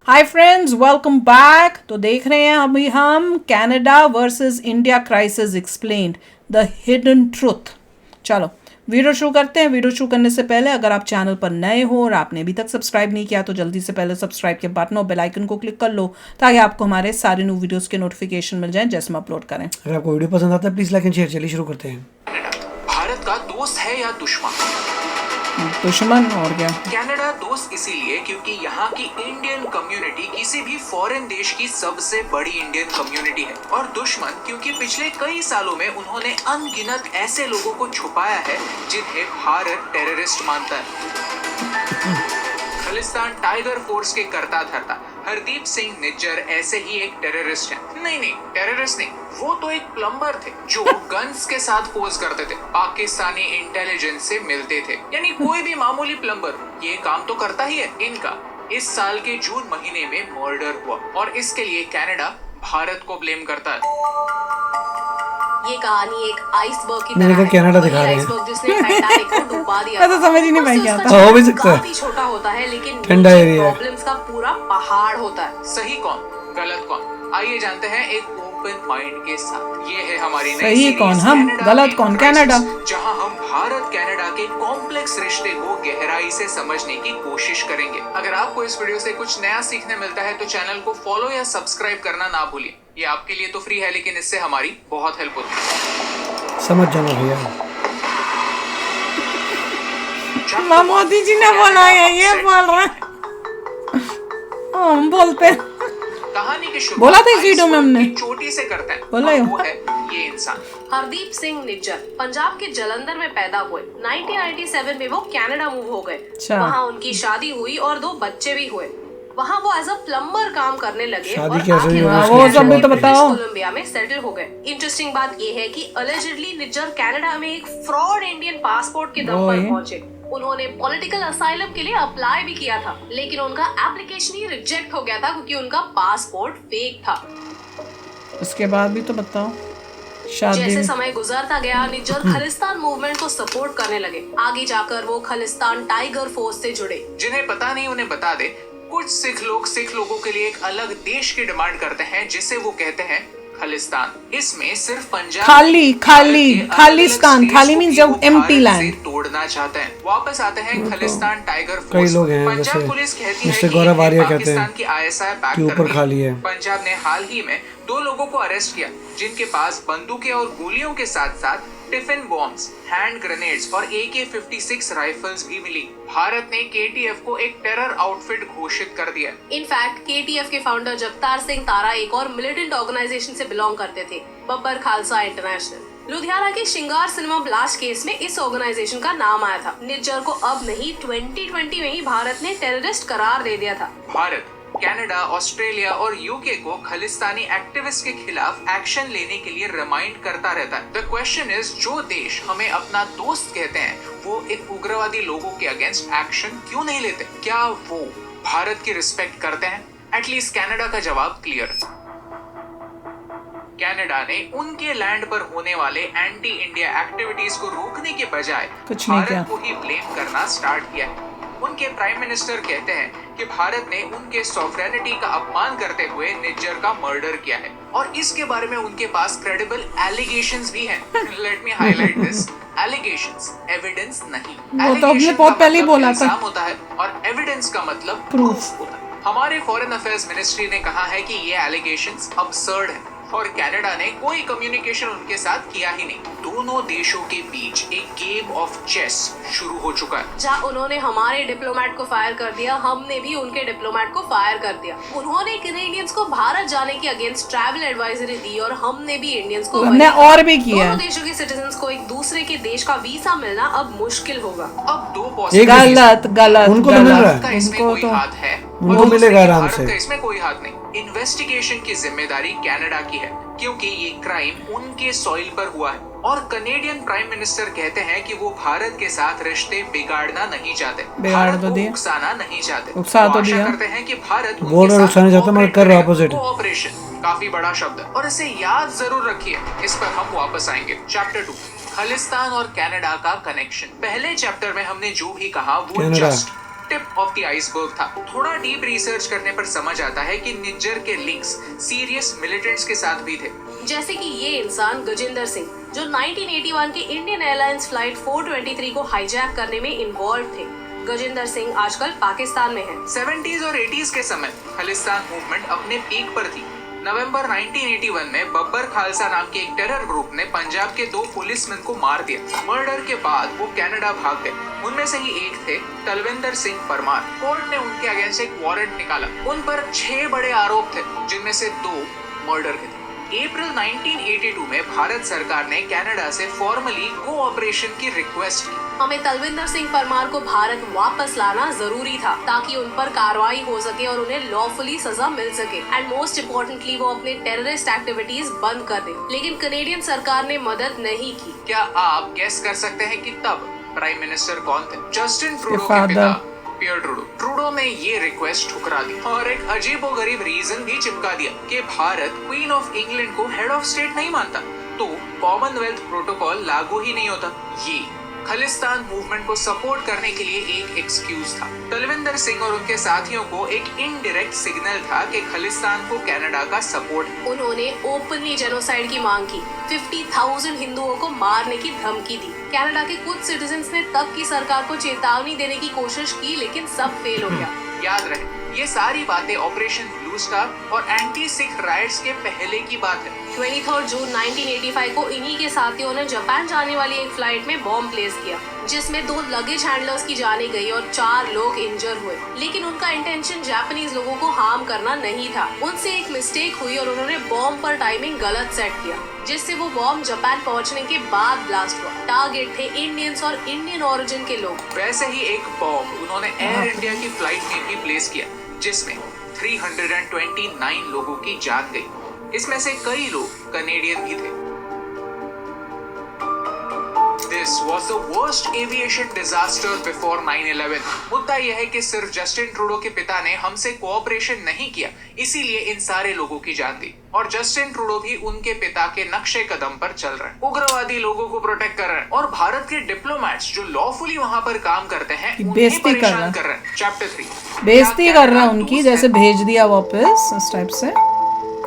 Hi friends, welcome back. तो देख रहे हैं अभी हम Canada versus India crisis explained the hidden truth. चलो वीडियो शुरू करते हैं। वीडियो शुरू करने से पहले अगर आप चैनल पर नए हो और आपने अभी तक सब्सक्राइब नहीं किया तो जल्दी से पहले सब्सक्राइब के बटन और बेल आइकन को क्लिक कर लो ताकि आपको हमारे सारे न्यू वीडियोस के नोटिफिकेशन मिल जाएं जैसे हम अपलोड करें। अगर आपको वीडियो पसंद आता है प्लीज लाइक एंड शेयर। चलिए शुरू करते हैं। भारत का दोस्त है या दुश्मन? दुश्मन और क्या। कनाडा दोस्त इसीलिए क्योंकि यहाँ की इंडियन कम्युनिटी किसी भी फॉरेन देश की सबसे बड़ी इंडियन कम्युनिटी है, और दुश्मन क्योंकि पिछले कई सालों में उन्होंने अनगिनत ऐसे लोगों को छुपाया है जिन्हें भारत टेररिस्ट मानता है। खालिस्तान टाइगर फोर्स के करता धरता हरदीप सिंह निज्जर ऐसे ही एक टेररिस्ट हैं। नहीं, टेररिस्ट नहीं, वो तो एक प्लम्बर थे जो गन्स के साथ पोज करते थे, पाकिस्तानी इंटेलिजेंस से मिलते थे। यानी कोई भी मामूली प्लम्बर ये काम तो करता ही है। इनका इस साल के जून महीने में मर्डर हुआ और इसके लिए कनाडा भारत को ब्लेम करता है। ये कहानी एक आइसबर्ग की मैंने तरह कहा कनाडा दिखा रहे हैं। आइसबर्ग जिसने टाइटैनिक को डुबा दिया। मैं तो समझ ही नहीं पाई क्या था। हो भी सकता है। काफी छोटा होता है लेकिन ठंडा एरिया है। प्रॉब्लम्स का पूरा पहाड़ होता है। सही कौन गलत कौन, आइए जानते हैं एक ओपन माइंड के साथ। ये है हमारी नई सही सीरीज कौन हम, कनाडा गलत इन कौन, क्राइसिस, कनाडा। जहां हम भारत कनाडा के कॉम्प्लेक्स रिश्ते को गहराई से समझने की कोशिश करेंगे। अगर आपको इस वीडियो से कुछ नया सीखने मिलता है तो चैनल को फॉलो या सब्सक्राइब करना ना भूलिए। ये आपके लिए तो फ्री है लेकिन इससे हमारी बहुत हेल्प होती है। समझ जाना भैया। मोदी जी ने बोला है, ये बोल रहा है। हम बोलते हैं। कहानी की शुरुआत बोला था इस वीडियो में हमने। चोटी से करते हैं। बोला और वो है ये इंसान। हरदीप सिंह निज्जर पंजाब के जलंधर में पैदा हुए। 1997 में वो कनाडा मूव हो गए। अच्छा। वहाँ उनकी शादी हुई और 2 बच्चे भी हुए। वहाँ वो एज अ प्लम्बर काम करने लगे शादी और कैसे हुई आखिरकार वो सब भी तो ब्रिटिश बताओ। कोलंबिया में सेटल हो गए। इंटरेस्टिंग बात ये है कि अलेजिडली निज्जर कनाडा में एक फ्रॉड इंडियन पासपोर्ट के दम पर पहुंचे। उन्होंने पॉलिटिकल असाइलम के लिए अप्लाई भी किया था लेकिन उनका एप्लीकेशन ही रिजेक्ट हो गया था क्योंकि उनका पासपोर्ट फेक था। उसके बाद भी तो बताओ। शादी जैसे समय गुजरता गया निज्जर खालिस्तान मूवमेंट को सपोर्ट करने लगे। आगे जाकर वो खालिस्तान टाइगर फोर्स से जुड़े। जिन्हें पता नहीं उन्हें बता दे, कुछ सिख लोगों के लिए एक अलग देश की डिमांड करते हैं जिसे वो कहते हैं खालिस्तान। इसमें सिर्फ पंजाब खालिस्तान, खाली मींस जब एम्प्टी लैंड तोड़ना चाहते हैं। वापस आते हैं खालिस्तान टाइगर फोर्स। कई लोग हैं पंजाब जैसे पुलिस कहती है मिस्टर कि गौरव आर्या कहते पाकिस्तान की हैं ISI बैक कि ऊपर खाली है। पंजाब ने हाल ही में 2 लोगों को अरेस्ट किया जिनके पास बंदूकें और गोलियों के साथ साथ टिफिन बॉम्ब्स, हैंड ग्रेनेड्स और AK-56 राइफल्स भी मिली। भारत ने KTF को एक टेरर आउटफिट घोषित कर दिया। इनफैक्ट KTF के फाउंडर जगतार सिंह तारा एक और मिलिटेंट ऑर्गेनाइजेशन से बिलोंग करते थे, बब्बर खालसा इंटरनेशनल। लुधियाना के श्रृंगार सिनेमा ब्लास्ट केस में इस ऑर्गेनाइजेशन का नाम आया था। निज्जर को अब नहीं 2020 में ही भारत ने टेररिस्ट करार दे दिया था। भारत कनाडा, ऑस्ट्रेलिया और UK को खालिस्तानी एक्टिविस्ट के खिलाफ एक्शन लेने के लिए रिमाइंड करता रहता है। द क्वेश्चन इज, जो देश हमें अपना दोस्त कहते हैं वो इन उग्रवादी लोगों के अगेंस्ट एक्शन क्यों नहीं लेते? क्या वो भारत की रिस्पेक्ट करते हैं? एटलीस्ट कनाडा का जवाब क्लियर है। कनाडा ने उनके लैंड पर होने वाले एंटी इंडिया एक्टिविटीज को रोकने के बजाय भारत को ही ब्लेम करना स्टार्ट किया है। उनके प्राइम मिनिस्टर कहते हैं कि भारत ने उनके सॉवरेनिटी का अपमान करते हुए निज्जर का मर्डर किया है और इसके बारे में उनके पास क्रेडिबल एलिगेशंस भी हैं। Let me highlight this, allegations, evidence नहीं। वो तो आपने बहुत पहले ही बोला था। होता है और एविडेंस का मतलब प्रूफ होता है। हमारे फॉरेन अफेयर्स मिनिस्ट्री ने कहा है कि ये एलिगेशंस अबसर्ड है और कनाडा ने कोई कम्युनिकेशन उनके साथ किया ही नहीं। दोनों देशों के बीच एक गेम ऑफ चेस शुरू हो चुका है। जहाँ उन्होंने हमारे डिप्लोमेट को फायर कर दिया, हमने भी उनके डिप्लोमेट को फायर कर दिया। उन्होंने कैनेडियंस को भारत जाने के अगेंस्ट ट्रैवल एडवाइजरी दी और हमने भी इंडियंस को हमने और भी किया। दोनों देशों के सिटीजन्स को एक दूसरे के देश का वीजा मिलना अब मुश्किल होगा। अब 2 गलत उनको तो मिल रहा है। का इसमें कोई हाथ है उनको मिलेगा आराम से। का इसमें कोई हाथ नहीं। इन्वेस्टिगेशन की जिम्मेदारी कनाडा की है क्योंकि ये क्राइम उनके सॉइल पर हुआ है और कनेडियन प्राइम मिनिस्टर कहते हैं कि वो भारत के साथ रिश्ते बिगाड़ना नहीं चाहते, भारत को उकसाना नहीं चाहते। आशा करते हैं कि भारत बोल रहा उकसाना चाहता मगर कर रहा ऑपोजिट। कोऑपरेशन काफी बड़ा शब्द है और इसे याद जरूर रखिए। इस पर हम वापस आएंगे। चैप्टर 2, खालिस्तान और कनाडा का कनेक्शन। पहले चैप्टर में हमने जो भी कहा वो just tip of the iceberg था। थोड़ा डीप रिसर्च करने पर समझ आता है कि निज्जर के लिंक्स सीरियस मिलिटेंट्स के साथ भी थे। जैसे कि ये इंसान गजेंद्र सिंह, जो 1981 की इंडियन एयरलाइंस फ्लाइट 423 को हाईजैक करने में इन्वॉल्व थे। गजेंद्र सिंह आजकल पाकिस्तान में है। 70s और 80s के समय खालिस्तान मूवमेंट अपने पीक पर थी। नवंबर 1981 में बब्बर खालसा नाम के एक टेरर ग्रुप ने पंजाब के 2 पुलिसमैन को मार दिया। मर्डर के बाद वो कनाडा भाग गए। उनमें से ही एक थे तलविंदर सिंह परमार। कोर्ट ने उनके अगेंस्ट एक वारंट निकाला। उन पर 6 बड़े आरोप थे, जिनमें से 2 मर्डर के थे। अप्रैल 1982 में भारत सरकार ने कनाडा से फॉर्मली कोऑपरेशन की रिक्वेस्ट की। हमें तलविंदर सिंह परमार को भारत वापस लाना जरूरी था, ताकि उन पर कार्रवाई हो सके और उन्हें लॉफुली सजा मिल सके एंड मोस्ट इम्पोर्टेंटली वो अपने टेररिस्ट एक्टिविटीज बंद कर दे। लेकिन कनेडियन सरकार ने मदद नहीं की। क्या आप गेस कर सकते हैं कि तब प्राइम मिनिस्टर कौन थे? जस्टिन ट्रूडो के पिता पियर ट्रूडो। ट्रूडो ने ये रिक्वेस्ट ठुकरा दी और एक अजीबोगरीब रीजन भी चिपका दिया कि भारत क्वीन ऑफ इंग्लैंड को हेड ऑफ स्टेट नहीं मानता, तो कॉमनवेल्थ प्रोटोकॉल लागू ही नहीं होता। ये खालिस्तान मूवमेंट को सपोर्ट करने के लिए एक एक्सक्यूज था। तलविंदर सिंह और उनके साथियों को एक इनडायरेक्ट सिग्नल था कि खालिस्तान को कनाडा का सपोर्ट है। उन्होंने ओपनली जेनोसाइड की मांग की, 50,000 हिंदुओं को मारने की धमकी दी। कनाडा के कुछ सिटीजन्स ने तब की सरकार को चेतावनी देने की कोशिश की, लेकिन सब फेल हो गया। याद रहे, ये सारी बातें ऑपरेशन ब्लू स्टार और एंटी सिख राइट्स के पहले की बात है। 23 जून 1985 को इन्हीं के साथियों ने जापान जाने वाली एक फ्लाइट में बॉम्ब प्लेस किया, जिसमें 2 लगेज हैंडलर्स की जाने गई और 4 लोग इंजर हुए। लेकिन उनका इंटेंशन जापानीज लोगों को हार्म करना नहीं था। उनसे एक मिस्टेक हुई और उन्होंने बॉम्ब पर टाइमिंग गलत सेट किया, जिससे वो बॉम्ब जापान पहुंचने के बाद ब्लास्ट हुआ। टारगेट थे इंडियंस और इंडियन ओरिजिन के लोग। वैसे ही एक बॉम्ब उन्होंने एयर इंडिया की फ्लाइट में भी प्लेस किया, जिसमें 329 लोगों की जान गई। इसमें से कई लोग कनेडियन भी थे। This was the worst aviation disaster before 9/11। मुद्दा यह है कि सिर्फ जस्टिन ट्रूडो के पिता ने हमसे कोऑपरेशन नहीं किया, इसीलिए इन सारे लोगों की जान दी। और जस्टिन ट्रूडो भी उनके पिता के नक्शे कदम पर चल रहे हैं। उग्रवादी लोगों को प्रोटेक्ट कर रहे हैं और भारत के डिप्लोमेट्स जो लॉफुली वहां पर काम करते हैं उन्हें परेशान कर रहे हैं। चैप्टर 3 बेइज्जती कर रहा है उनकी, जैसे भेज दिया वापस इस टाइप से।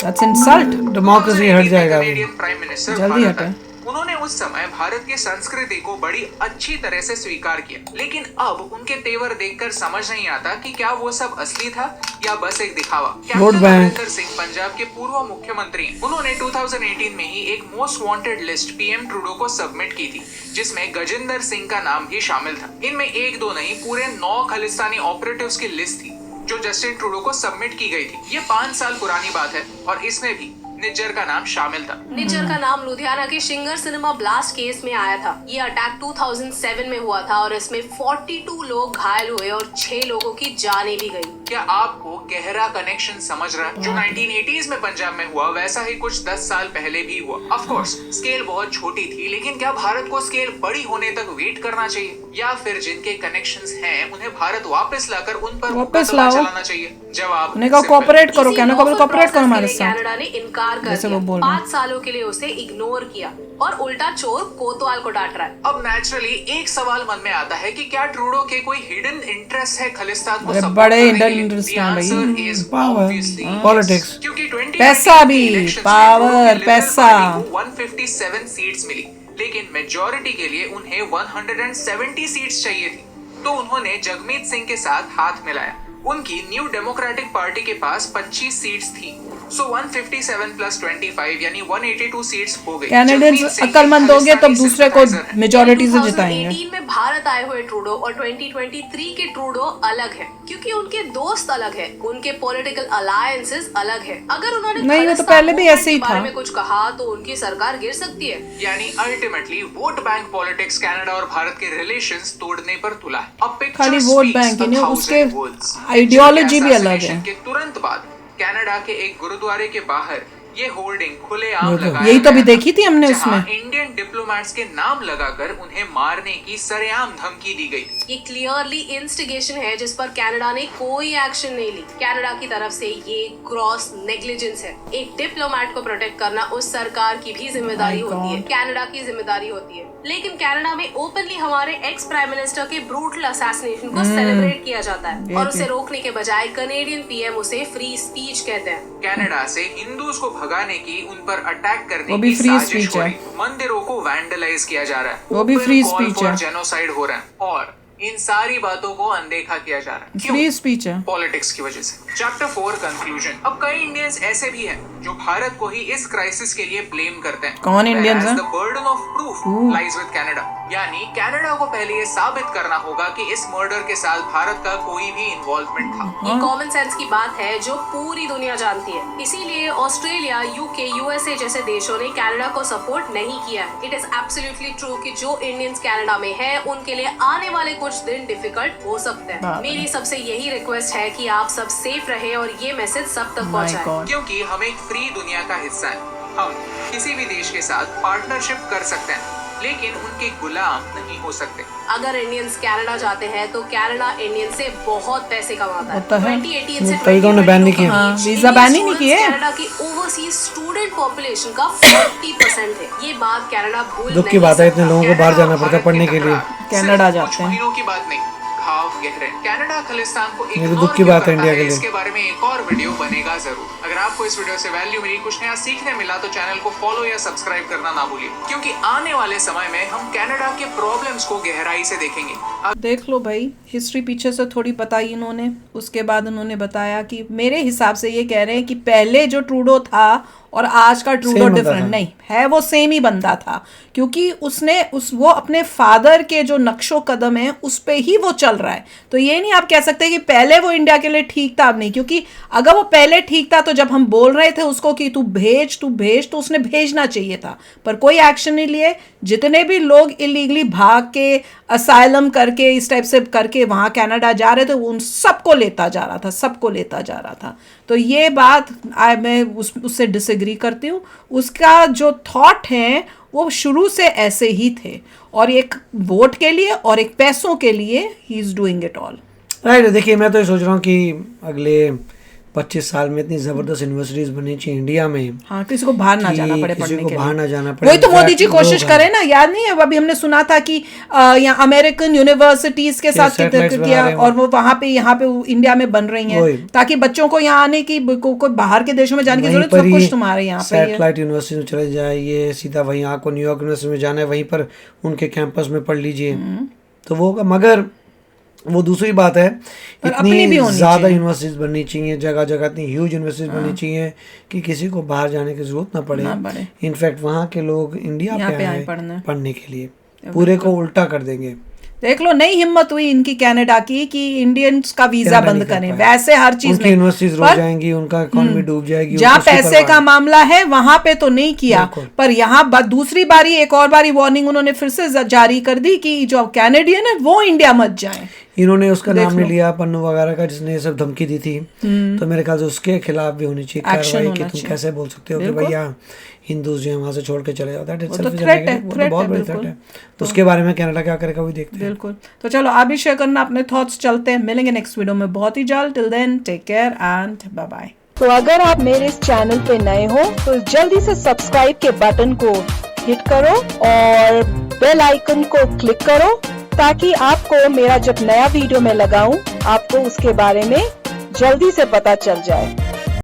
That's insult. डेमोक्रेसी हट जाएगा अभी। कनेडियन प्राइम मिनिस्टर जल्दी हटे। उन्होंने उस समय भारत की संस्कृति को बड़ी अच्छी तरह से स्वीकार किया, लेकिन अब उनके तेवर देखकर समझ नहीं आता कि क्या वो सब असली था या बस एक दिखावा। कैप्टन अमरिंदर सिंह पंजाब के पूर्व मुख्यमंत्री हैं। उन्होंने 2018 में ही एक most wanted list PM Trudeau को सबमिट की थी, जिसमें गजेंद्र सिंह का नाम भी शामिल था। इनमें 1-2 नहीं, पूरे 9 खालिस्तानी ऑपरेटिव्स की लिस्ट थी जो जस्टिन ट्रूडो को सबमिट की गई थी। ये 5 साल पुरानी बात है और इसमें भी निज्जर का नाम शामिल था। निज्जर का नाम लुधियाना के शिंगर सिनेमा ब्लास्ट केस में आया था। ये अटैक 2007 में हुआ था और इसमें 42 लोग घायल हुए और 6 लोगों की जानें भी गई। क्या आपको गहरा कनेक्शन समझ रहा है? जो 1980s में पंजाब में हुआ, वैसा ही कुछ 10 साल पहले भी हुआ। ऑफ कोर्स स्केल बहुत छोटी थी, लेकिन क्या भारत को स्केल बड़ी होने तक वेट करना चाहिए, या फिर जिनके कनेक्शंस हैं उन्हें भारत वापस लाकर उन पर मुकदमा चलाना चाहिए? जवाब उन्हें कहा कोऑपरेट करो, कोऑपरेट करो हमारे साथ। कनाडा ने इनकार कर दिया। 5 सालों के लिए उसे इग्नोर किया और उल्टा चोर कोतवाल को डांट रहा है। अब नेचुरली एक सवाल मन में आता है कि क्या ट्रूडो के कोई हिडन इंटरेस्ट है खालिस्तान को सपोर्ट बड़े करने के लिए? इंटरेस्ट The हैं answer भाई। is Power, obviously yes. politics। क्योंकि 2020 पैसा भी, के elections में power, ट्रूडो के Liberal पैसा। पार्टी को 157 सीट्स मिली, लेकिन मेजॉरिटी के लिए उन्हें 170 सीट्स चाहिए थी। तो उन्होंने जगमीत सिंह के साथ हाथ मिलाया। उनकी न्यू डेमोक्रेटिक पार्टी के पास 25 सीट्स थी, सो 157 + 25 यानी 182 सीट्स हो गई। कैनेडियंस अक्लमंद हो गए तब दूसरे को मेजॉरिटी से जिताएंगे। 2018 में भारत आए हुए ट्रूडो और 2023 के ट्रूडो अलग है, क्योंकि उनके दोस्त अलग है, उनके पॉलिटिकल अलायंसेस अलग है। अगर उन्होंने नहीं, वो तो पहले भी ऐसे ही था। बारे में कुछ कहा तो उनकी सरकार गिर सकती है। यानी ultimately vote bank politics Canada और भारत के रिलेशंस तोड़ने पर तुला है। अब खाली वोट बैंक ही नहीं, उसके आइडियोलॉजी भी अलग है। के तुरंत बाद कनाडा के एक गुरुद्वारे के बाहर ये होर्डिंग खुलेआम लगाया यही तो अभी गया देखी थी हमने जहां उसमें। इंडियन डिप्लोमेट्स के नाम लगाकर उन्हें मारने की सरेआम धमकी दी गई। ये क्लियरली इंस्टिगेशन है जिस पर कनाडा ने कोई एक्शन नहीं ली। कनाडा की तरफ से ये ग्रॉस नेग्लिजेंस है। एक डिप्लोमेट को प्रोटेक्ट करना उस सरकार की भी जिम्मेदारी होती है, कनाडा की जिम्मेदारी होती है। लेकिन कनाडा में ओपनली हमारे एक्स प्राइम मिनिस्टर के ब्रूटल असैसिनेशन को सेलिब्रेट किया जाता है और उसे रोकने के बजाय कनेडियन पीएम उसे फ्री स्पीच कहते हैं। कनाडा से हिंदूज को भगाने की, उन पर अटैक करने वो भी की free साजिश speech हो है। रही, मंदिरों को वैंडलाइज किया जा रहा है, वो भी Open free call speech for है। genocide हो रहा है और इन सारी बातों को अनदेखा किया जा रहा है। क्यों? फ्री स्पीच है। पॉलिटिक्स की वजह से। Chapter 4 conclusion. अब कई इंडियंस ऐसे भी हैं जो भारत को ही इस क्राइसिस के लिए ब्लेम करते हैं। कौन Indians हैं? The burden of proof lies with Canada, यानी कनाडा को पहले ये साबित करना होगा कि इस मर्डर के साथ भारत का कोई भी इन्वॉल्वमेंट था। ये कॉमन सेंस की बात है जो पूरी दुनिया जानती है, इसीलिए ऑस्ट्रेलिया, यूके, यूएसए जैसे देशों ने कनाडा को सपोर्ट नहीं किया है। इट इज एब्सोल्युटली ट्रू कि जो इंडियंस कनाडा में है उनके लिए आने वाले कुछ दिन डिफिकल्ट हो सकते हैं। मेरी सबसे यही रिक्वेस्ट है कि आप सब सेफ रहे और ये मैसेज सब तक पहुंचाएं। क्योंकि हम एक फ्री दुनिया का हिस्सा है। हम किसी भी देश के साथ पार्टनरशिप कर सकते हैं, लेकिन उनके गुलाम नहीं हो सकते। अगर इंडियंस कनाडा जाते हैं तो कनाडा इंडियन से बहुत पैसे कमाता होता है। 2018 से कई लोगों ने बैन नहीं 2022 किया। हाँ, वीजा बैन ही नहीं किए। कनाडा की ओवरसीज स्टूडेंट पॉपुलेशन का 40% है। ये बात कनाडा भूल दुख की बात है, इतने लोगों को बाहर जाना पड़ता है पढ़ने के लिए। कनाडा सिर्फ जाते कुछ हैं। महीनों की बात नहीं, घाव गहरे। कनाडा खालिस्तान को ये तो इग्नोर दुख की क्यों बात है करता इंडिया के लिए। इसके बारे में एक और वीडियो बनेगा जरूर। अगर आपको इस वीडियो से वैल्यू मिली, कुछ नया सीखने मिला, तो चैनल को फॉलो या सब्सक्राइब करना ना भूलिए, क्योंकि आने वाले समय में हम कनाडा के प्रॉब्लम्स को गहराई से देखेंगे। देख लो भाई, हिस्ट्री पीछे से थोड़ी बताई इन्होंने। उसके बाद उन्होंने बताया कि मेरे हिसाब से ये कह रहे हैं कि पहले जो ट्रूडो था और आज का ट्रूडो Same बंदा डिफरेंट था। नहीं है, वो सेम ही बंदा था, क्योंकि उसने वो अपने फादर के जो नक्शो कदम है उस पे ही वो चल रहा है। तो ये नहीं आप कह सकते कि पहले वो इंडिया के लिए ठीक था, अब नहीं, क्योंकि अगर वो पहले ठीक था तो जब हम बोल रहे थे उसको कि तू भेज तो उसने भेजना चाहिए था, पर कोई एक्शन नहीं लिए। जितने भी लोग इलीगली भाग के असाइलम करके इस टाइप से करके वहाँ कनाडा जा रहे थे, उन सबको लेता जा रहा था। तो ये बात मैं उससे डिसएग्री करती हूँ। उसका जो थॉट है वो शुरू से ऐसे ही थे, और एक वोट के लिए और एक पैसों के लिए he is doing it all. Right. देखिए, मैं तो ये सोच रहा हूँ कि अगले 25 साल में इतनी जबरदस्त यूनिवर्सिटीज बननी चाहिए इंडिया में। हाँ, किसी को बाहर ना कि जाना पड़े किसी पढ़ने को के बाहर लिए। ना जाना पड़े। वही तो मोदी जी लोग कोशिश हैं। करे ना, याद नहीं है अभी हमने सुना था कि यहाँ अमेरिकन यूनिवर्सिटीज के साथ satellites बना किया रहे हैं और वो वहाँ पे यहाँ पे इंडिया में बन रही हैं, वही। ताकि बच्चों को यहाँ आने की कोई बाहर के देशों में जाने की वहीं जरूरत, पर सब ही कुछ तुम्हारे यहाँ पे ही है। सैटेलाइट यूनिवर्सिटी में चले जाइए, सीधा वहीं आपको न्यूयॉर्क यूनिवर्सिटी में जाना है, वहीं पर उनके कैंपस में पढ़ लीजिए, तो वो होगा। मगर वो दूसरी बात है, अपनी भी इतनी होनी ज़्यादा चाहिए। यूनिवर्सिटीज बननी चाहिए, जगह जगह इतनी ह्यूज यूनिवर्सिटीज बननी चाहिए कि किसी को बाहर जाने की जरूरत ना पड़े। इनफैक्ट वहाँ के लोग इंडिया यहाँ पे पे आए आए पढ़ने के लिए, पूरे को उल्टा कर देंगे। देख लो, नहीं हिम्मत हुई इनकी कनाडा की कि इंडियंस का वीजा कनाडा बंद नहीं कर करें, पाए। वैसे हर चीज उनकी में। यूनिवर्सिटीज रुक पर जाएंगी, उनका इकोनॉमी डूब जाएगी। जहाँ उनको पैसे सुपर का मामला है वहां पे तो नहीं किया, बिल्कुल। पर यहाँ दूसरी बारी एक और बारी वार्निंग उन्होंने फिर से जारी कर दी कि जो कैनेडियन है वो इंडिया मत जाएं। इन्होंने उसका नाम नहीं लिया, पन्नू वगैरह का, जिसने ये सब धमकी दी थी, तो मेरे ख्याल से उसके खिलाफ भी होनी चाहिए कार्रवाई कि तुम कैसे बोल सकते हो कि भैया हिंदूज जो है वहां से छोड़ के चले जाता है। वो तो थ्रेट है, वो तो बहुत बड़ी थ्रेट है। तो उसके बारे में कनाडा क्या करेगा वही देखते हैं। बिल्कुल। तो चलो आप भी शेयर करना अपने थॉट्स। चलते हैं, मिलेंगे नेक्स्ट वीडियो में बहुत ही जल्द। Till then take care and bye bye. तो अगर आप मेरे इस चैनल पे नए हो तो जल्दी से सब्सक्राइब के बटन को हिट करो और बेल आइकन को क्लिक करो, ताकि आपको मेरा जब नया वीडियो मैं लगाऊं आपको उसके बारे में जल्दी से पता चल जाए।